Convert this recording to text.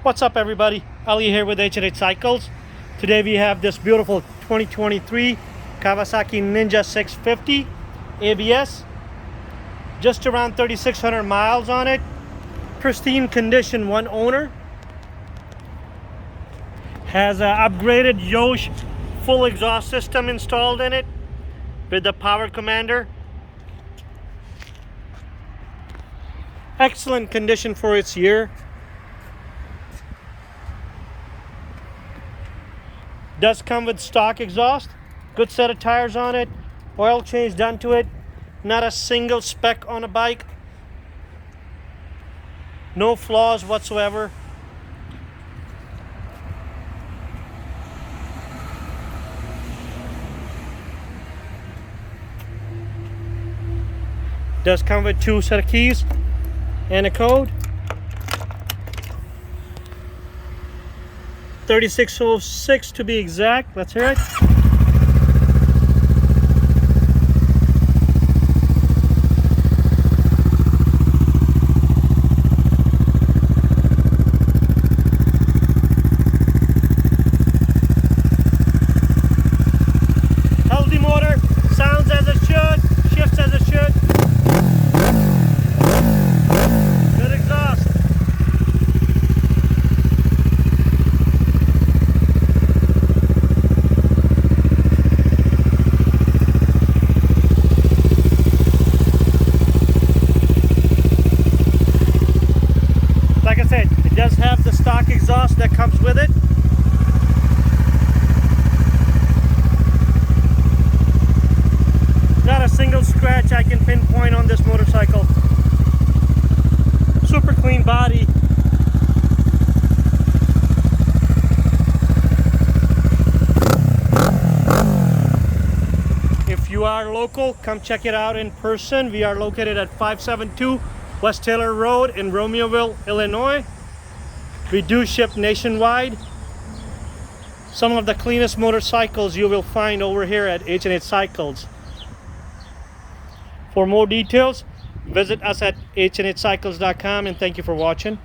What's up, everybody? Ali here with H&H Cycles. Today we have this beautiful 2023 Kawasaki Ninja 650 ABS. Just around 3,600 miles on it. Pristine condition, one owner. Has an upgraded Yosh full exhaust system installed in it with the power commander. Excellent condition for its year. Does come with stock exhaust, good set of tires on it, oil change done to it, not a single speck on a bike, no flaws whatsoever. Does come with 2 set of keys and a code. 3606 to be exact. Let's hear it. Healthy motor, sounds as it should, shifts as it should. Good exhaust. Like I said, it does have the stock exhaust that comes with it. Not a single scratch I can pinpoint on this motorcycle. Super clean body. If you are local, come check it out in person. We are located at 572 West Taylor Road in Romeoville, Illinois. We do ship nationwide. Some of the cleanest motorcycles you will find over here at H&H Cycles. For more details, visit us at hnhcycles.com, and thank you for watching.